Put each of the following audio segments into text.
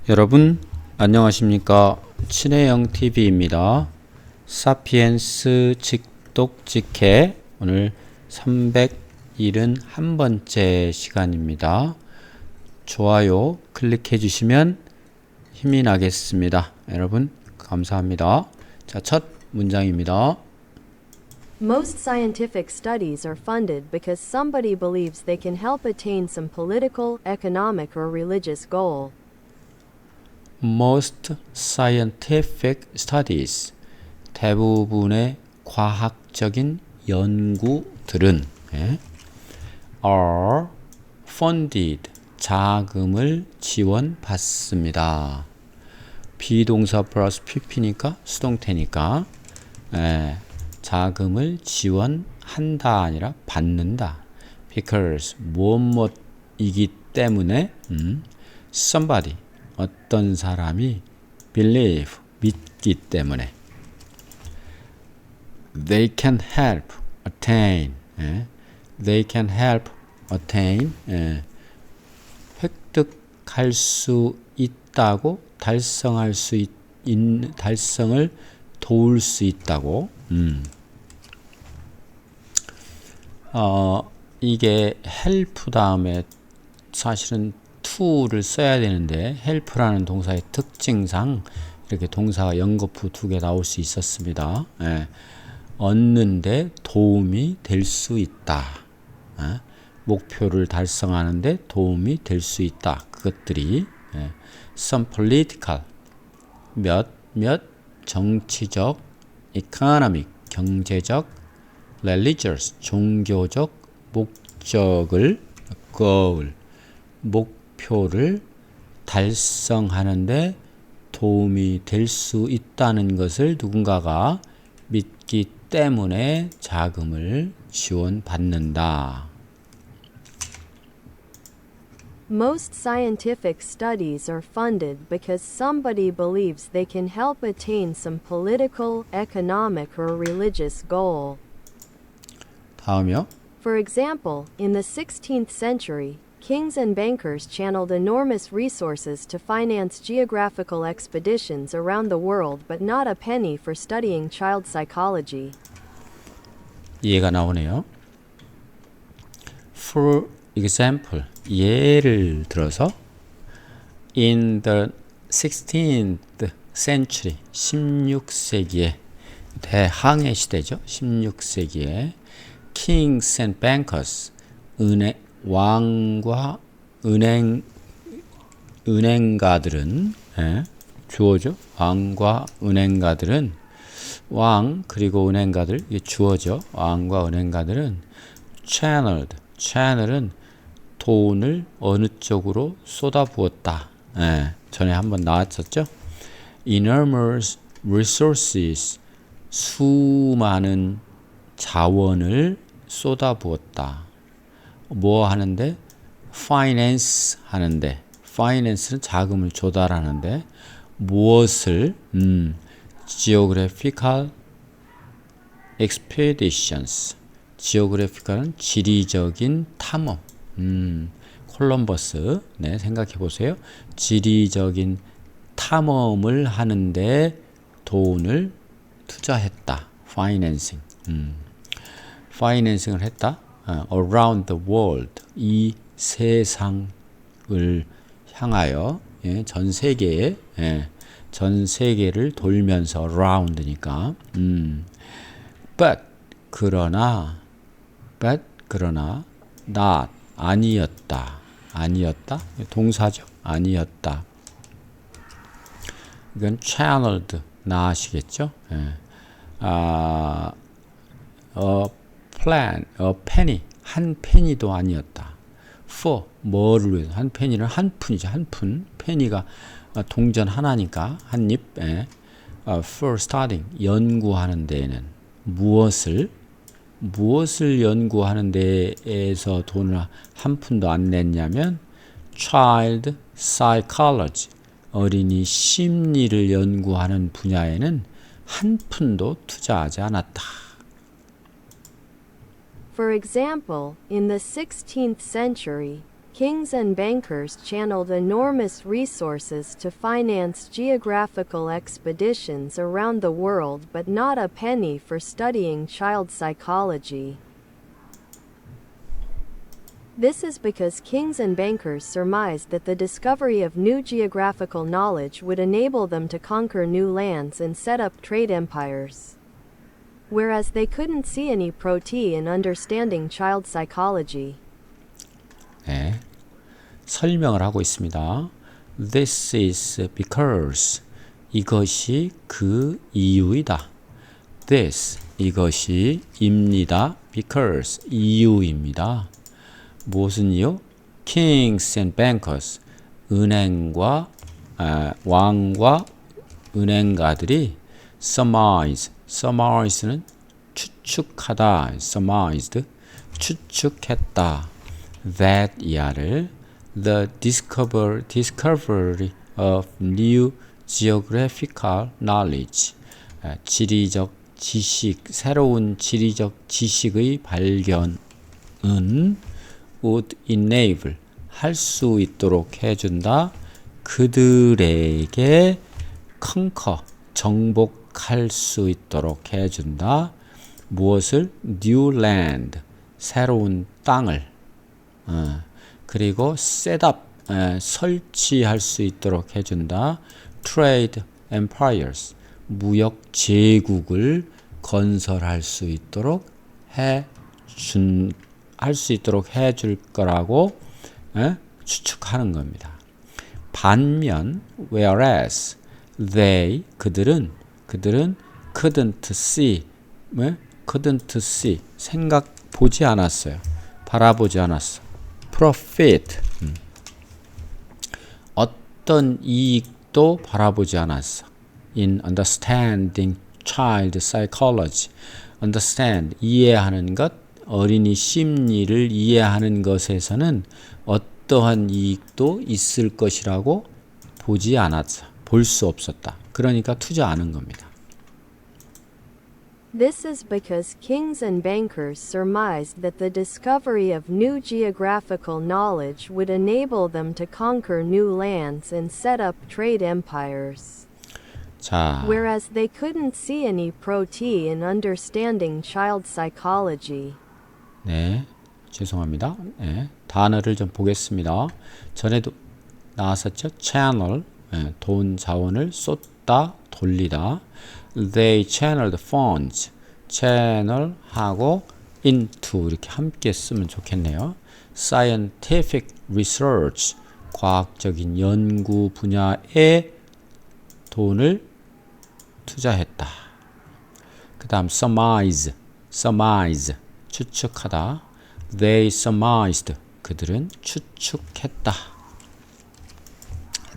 여러분 안녕하십니까. 친해영 TV입니다. 사피엔스 직독직해 오늘 371번째 시간입니다. 좋아요 클릭해 주시면 힘이 나겠습니다. 여러분 감사합니다. 자, 첫 문장입니다. Most scientific studies are funded because somebody believes they can help attain some political, economic, or religious goal. Most scientific studies, 대부분의 과학적인 연구들은 are funded, 자금을 지원받습니다. 비동사 플러스 pp니까 수동태니까 자금을 지원한다 아니라 받는다. Because 무엇이기 때문에 somebody, 어떤 사람이 believe, 믿기 때문에 they can help attain, they can help attain, 획득할 수 있다고, 달성할 수 있는, 달성을 도울 수 있다고. 이게 help 다음에 사실은 to를 써야 되는데 help라는 동사의 특징상 이렇게 동사가 연거푸 두 개 나올 수 있었습니다. 얻는데 도움이 될 수 있다. 목표를 달성하는데 도움이 될 수 있다. 그것들이 some political, 몇 정치적, economic, 경제적, religious, 종교적 목적을 목표를 달성하는데 도움이 될 수 있다는 것을 누군가가 믿기 때문에 자금을 지원받는다. Most scientific studies are funded because somebody believes they can help attain some political, economic, or religious goal. 다음이요. For example, in the 16th century, kings and bankers channeled enormous resources to finance geographical expeditions around the world but not a penny for studying child psychology. 이해가 나오네요. For example, 예를 들어서 in the 16th century, 16세기에 대항해 시대죠. 16세기에 kings and bankers, 왕과 은행가들은 주어죠. 왕과 은행가들은 왕 그리고 은행가들 이게 주어죠. 왕과 은행가들은 channel은 돈을 어느 쪽으로 쏟아부었다. 전에 한번 나왔었죠. enormous resources, 수많은 자원을 쏟아부었다. 뭐 하는데? finance 하는데, finance는 자금을 조달하는데 무엇을? geographical expeditions, geographical은 지리적인 탐험. 콜럼버스, 생각해 보세요. 지리적인 탐험을 하는데 돈을 투자했다. financing. financing을 했다. around the world, 이 세상을 향하여, 전 세계에, 전 세계를 돌면서 around니까. 그러나 not, 아니었다. 동사죠. 아니었다. 이건 channeled, not이겠죠. penny, 한 페니도 아니었다. for, 뭐를 위해서? 한 페니는 한 푼이죠. 한 푼. 페니가 동전 하나니까 한 입. for studying, 연구하는 데에는 무엇을 연구하는 데에서 돈을 한 푼도 안 냈냐면 child psychology, 어린이 심리를 연구하는 분야에는 한 푼도 투자하지 않았다. For example, in the 16th century, kings and bankers channeled enormous resources to finance geographical expeditions around the world but not a penny for studying child psychology. This is because kings and bankers surmised that the discovery of new geographical knowledge would enable them to conquer new lands and set up trade empires. Whereas they couldn't see any proti in understanding child psychology. 네, 설명을 하고 있습니다. This is because 이것이 그 이유이다. This 이것이 입니다. Because 이유입니다. 무슨 이유? Kings and bankers 은행과 왕과 은행가들이 surmise는 추측하다. surmised 추측했다. that 이하를 the discovery of new geographical knowledge 지리적 지식 새로운 지리적 지식의 발견은 would enable 할 수 있도록 해준다. 그들에게 conquer 정복할 수 있도록 해준다. 무엇을? new land 새로운 땅을 그리고 set up 설치할 수 있도록 해준다. trade empires 무역 제국을 건설할 수 있도록 할 수 있도록 해줄 거라고 추측하는 겁니다. 반면 whereas they 그들은 couldn't see 보지 않았어요. 바라보지 않았어. profit 어떤 이익도 바라보지 않았어. in understanding child psychology understand 이해하는 것 어린이 심리를 이해하는 것에서는 어떠한 이익도 있을 것이라고 보지 않았어. 볼 수 없었다. 그러니까 투자하는 겁니다. This is because kings and bankers surmised that the discovery of new geographical knowledge would enable them to conquer new lands and set up trade empires. 자, Whereas they couldn't see any proti in understanding child psychology. 네, 죄송합니다. 네, 단어를 좀 보겠습니다. 전에도 나왔었죠. channel, 돈 자원을 쏟다, 돌리다. They channeled funds, channel하고 into 이렇게 함께 쓰면 좋겠네요. Scientific research, 과학적인 연구 분야에 돈을 투자했다. 그 다음 surmise, 추측하다. They surmised, 그들은 추측했다.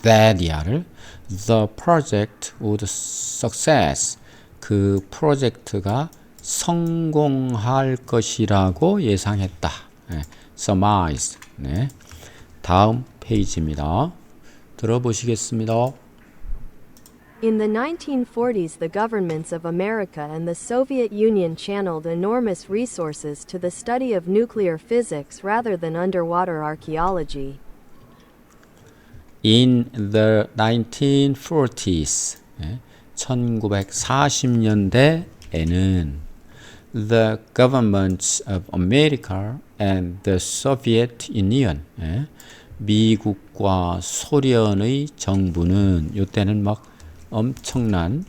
That 이하를 the project would success, 그 프로젝트가 성공할 것이라고 예상했다. surmised. 네. 다음 페이지입니다. 들어보시겠습니다. In the 1940s, the governments of America and the Soviet Union channeled enormous resources to the study of nuclear physics rather than underwater archaeology. In the 1940s, 1940년대에는 the governments of America and the Soviet Union, 미국과 소련의 정부는 이때는 막 엄청난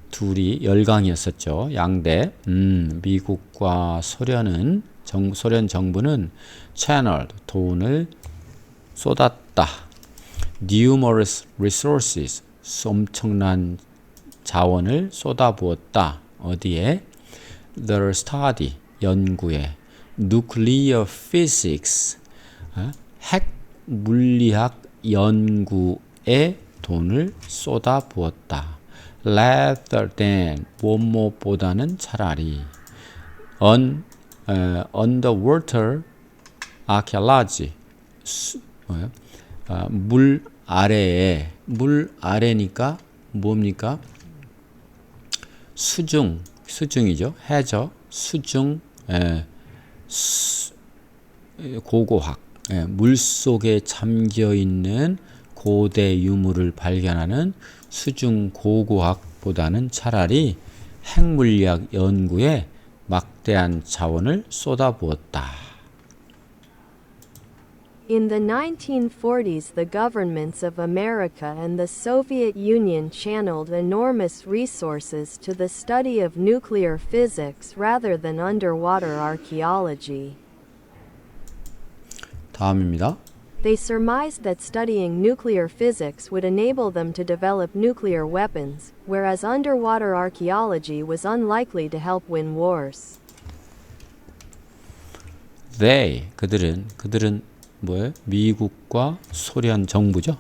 둘이 열강이었었죠. 양대. 미국과 소련 정부는 channeled 돈을 쏟았다. numerous resources 엄청난 자원을 쏟아부었다. 어디에? The study 연구에 nuclear physics 핵 물리학 연구에 돈을 쏟아부었다. rather than 뭐뭐보다는 차라리 underwater archaeology 물 아래니까 뭡니까? 수중이죠. 해저 수중 고고학 물 속에 잠겨 있는 고대 유물을 발견하는 수중 고고학보다는 차라리 핵물리학 연구에 막대한 자원을 쏟아부었다. In the 1940s, the governments of America and the Soviet Union channeled enormous resources to the study of nuclear physics rather than underwater archaeology. 다음입니다. They surmised that studying nuclear physics would enable them to develop nuclear weapons, whereas underwater archaeology was unlikely to help win wars. 그들은 뭐예요? 미국과 소련 정부죠.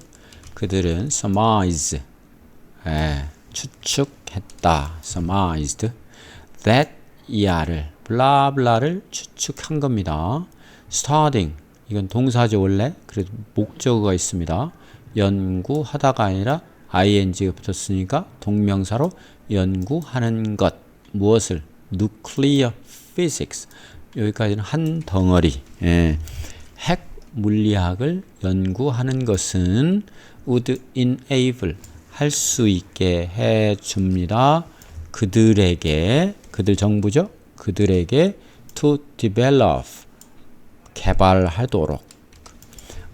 그들은 surmise, 추측했다. surmised that 이하를 블라블라를 추측한 겁니다. studying 이건 동사죠 원래. 그래도 목적어가 있습니다. 연구하다가 아니라 ing가 붙었으니까 동명사로 연구하는 것. 무엇을? nuclear physics. 여기까지는 한 덩어리. 핵 물리학을 연구하는 것은 would enable 할 수 있게 해 줍니다. 그들에게 그들 정부죠. 그들에게 to develop 개발하도록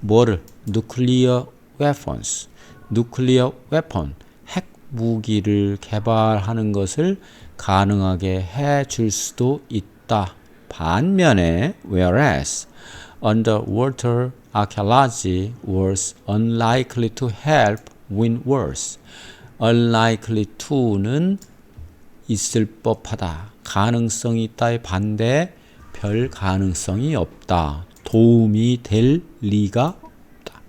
뭐를? nuclear weapons nuclear weapon 핵 무기를 개발하는 것을 가능하게 해 줄 수도 있다. 반면에 whereas underwater archaeology was unlikely to help win wars. unlikely to는 있을 법하다. 가능성이 있다의 반대 별 가능성이 없다. 도움이 될 리가 없다.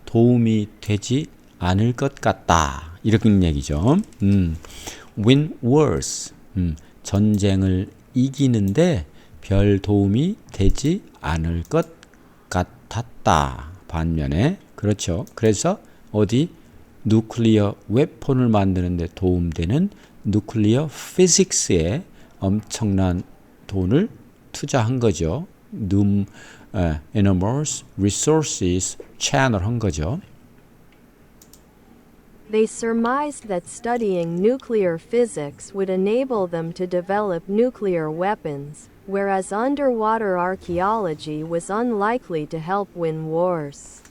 도움이 되지 않을 것 같다. 이런 얘기죠. win wars. 전쟁을 이기는데 별 도움이 되지 않을 것 같았다. 반면에 그렇죠. 그래서 어디 누클리어 웨폰을 만드는데 도움되는 누클리어 피직스에 엄청난 돈을 투자한 거죠. enormous resources channel한 거죠. They surmised that studying nuclear physics would enable them to develop nuclear weapons, whereas underwater archaeology was unlikely to help win wars.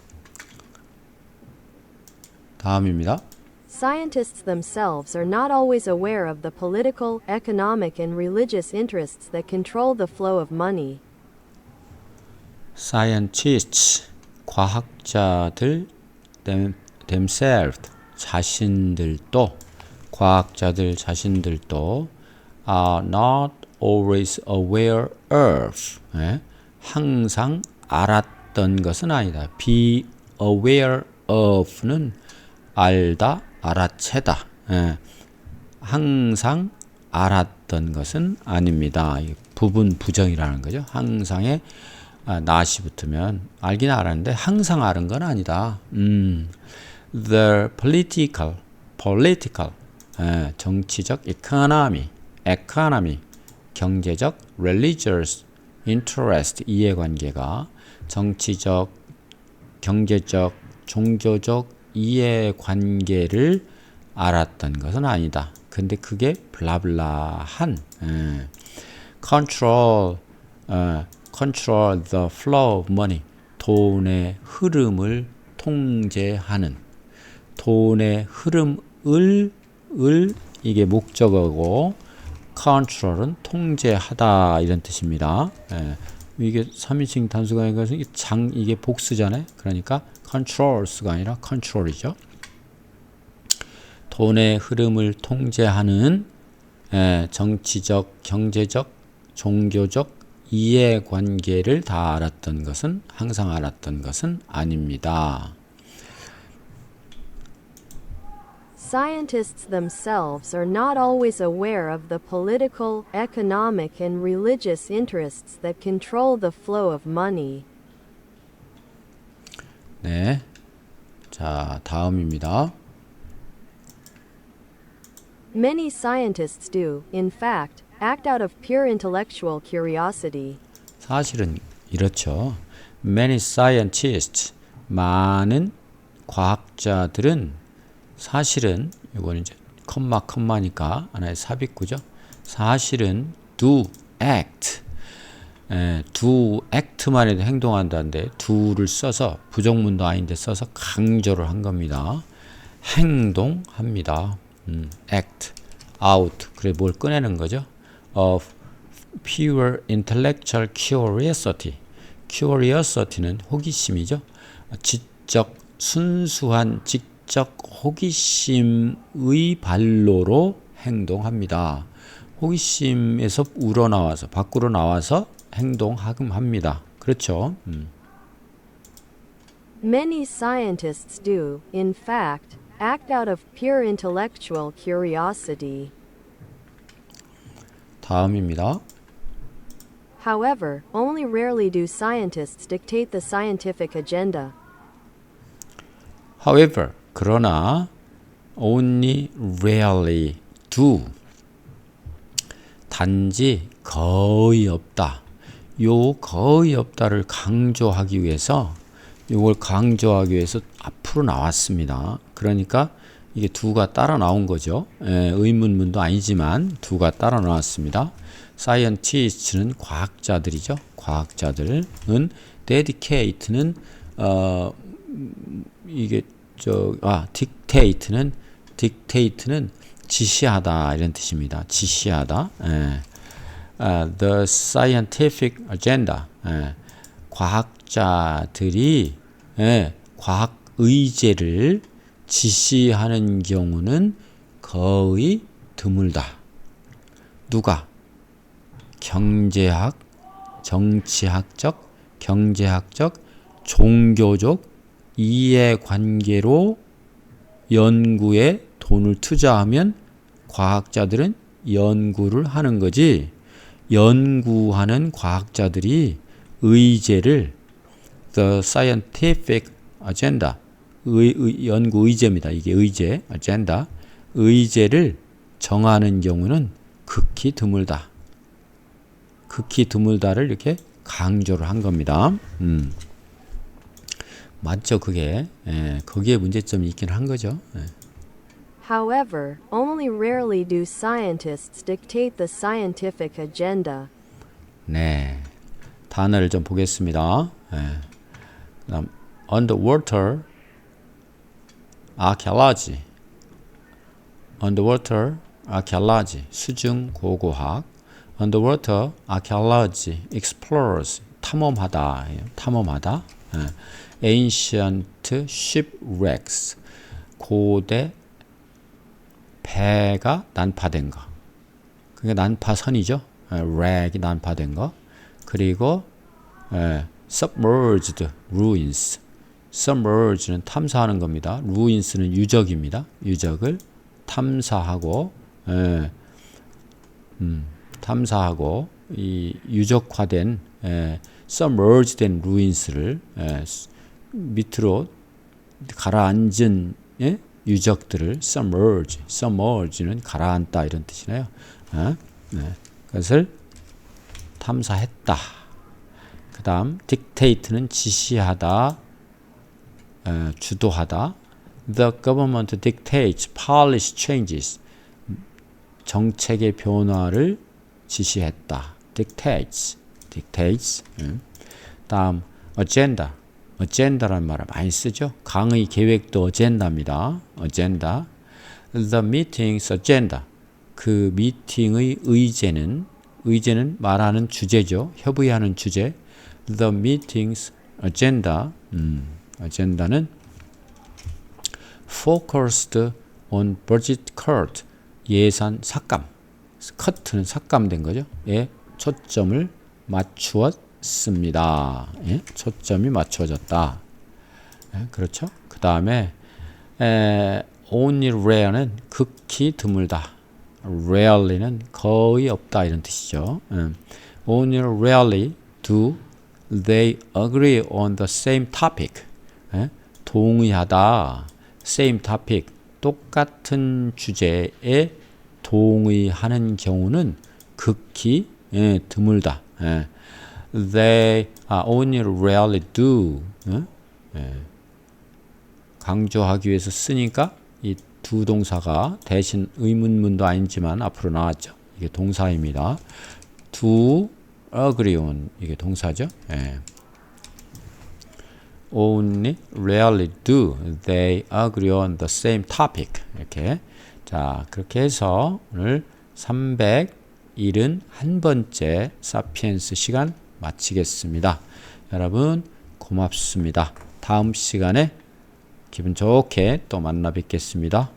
다음입니다. Scientists themselves are not always aware of the political, economic, and religious interests that control the flow of money. Scientists, 과학자들 themselves, 과학자들 자신들도 are not always aware of, 항상 알았던 것은 아니다. be aware of는 알다, 알아채다. 항상 알았던 것은 아닙니다. 부분 부정이라는 거죠. 항상에 not이 붙으면 알긴 알았는데 항상 아는 건 아니다. The political, 정치적, economy, 경제적, religious, interest, 이해관계가 정치적, 경제적, 종교적 이해관계를 알았던 것은 아니다. 근데 그게 블라블라한 control the flow of money, 돈의 흐름을 통제하는, 돈의 흐름을 이게 목적어고 control은 통제하다 이런 뜻입니다. 이게 3인칭 단수가 아니라 이게 복수잖아요. 그러니까 controls가 아니라 control이죠. 돈의 흐름을 통제하는 정치적, 경제적, 종교적 이해관계를 다 알았던 것은, 항상 알았던 것은 아닙니다. Scientists themselves are not always aware of the political, economic, and religious interests that control the flow of money. 네. 자, 다음입니다. Many scientists do, in fact, act out of pure intellectual curiosity. 사실은 이렇죠. many scientists, 많은 과학자들은 사실은 이거는 이제 컴마니까 하나의 삽입구죠. 사실은 do act, do act만 해도 행동한다는데 do를 써서 부정문도 아닌데 써서 강조를 한 겁니다. 행동합니다. act out, 그래 뭘 꺼내는 거죠. of pure intellectual curiosity. curiosity는 호기심이죠. 순수한 지적 호기심의 발로로 행동합니다. 호기심에서 우러나와서 밖으로 나와서 행동합니다. 그렇죠. Many scientists do, in fact, act out of pure intellectual curiosity. 다음입니다. However, only rarely do scientists dictate the scientific agenda. However, 그러나 only rarely do, 단지 거의 없다. 요 거의 없다를 강조하기 위해서 이걸 강조하기 위해서 앞으로 나왔습니다. 그러니까 이게 do가 따라 나온 거죠. 의문문도 아니지만 do가 따라 나왔습니다. scientist는 과학자들이죠. 과학자들은 dedicate는 이게 dictate는 지시하다 이런 뜻입니다. 지시하다. The scientific agenda. 과학자들이 과학 의제를 지시하는 경우는 거의 드물다. 누가? 경제학, 정치학적, 경제학적, 종교적 이해관계로 연구에 돈을 투자하면 과학자들은 연구를 하는 거지. 연구하는 과학자들이 의제를 the scientific agenda, 연구 의제입니다. 이게 의제, agenda, 의제를 정하는 경우는 극히 드물다. 극히 드물다를 이렇게 강조를 한 겁니다. 맞죠, 그게. 거기에 문제점이 있긴 한 거죠. However, only rarely do scientists dictate the scientific agenda. 네. 단어를 좀 보겠습니다. 그다음 underwater archaeology. underwater archaeology. 수중 고고학. underwater archaeology explorers. 탐험하다. 탐험하다. ancient shipwrecks. 고대 배가 난파된 거. 그게 난파선이죠. wreck이 난파된 거. 그리고 submerged ruins. submerge는 탐사하는 겁니다. ruins는 유적입니다. 유적을 탐사하고 탐사하고 이 유적화된 submerged된 ruins를 밑으로 가라앉은 유적들을 submerge는 가라앉다 이런 뜻이네요. 그것을 탐사했다. 그 다음 dictate는 지시하다, 주도하다. The government dictates policy changes. 정책의 변화를 지시했다. dictates. 다음 agenda라는 말을 많이 쓰죠. 강의 계획도 agenda입니다. agenda. The meeting's agenda. 그 미팅의 의제는 말하는 주제죠. 협의하는 주제. The meeting's agenda. agenda는 focused on budget cut. 예산 삭감. cut는 삭감된 거죠. 예, 초점을 맞추었습니다. 예, 초점이 맞춰졌다. 예, 그렇죠. 그 다음에 only rare는 극히 드물다. rarely는 거의 없다 이런 뜻이죠. only rarely do they agree on the same topic. 동의하다. same topic. 똑같은 주제에 동의하는 경우는 극히 드물다. they only rarely do. 강조하기 위해서 쓰니까 이 두 동사가 대신 의문문도 아니지만 앞으로 나왔죠. 이게 동사입니다. do agree on 이게 동사죠. only rarely do they agree on the same topic. 이렇게. 자, 그렇게 해서 오늘 371번째 사피엔스 시간 마치겠습니다. 여러분 고맙습니다. 다음 시간에 기분 좋게 또 만나 뵙겠습니다.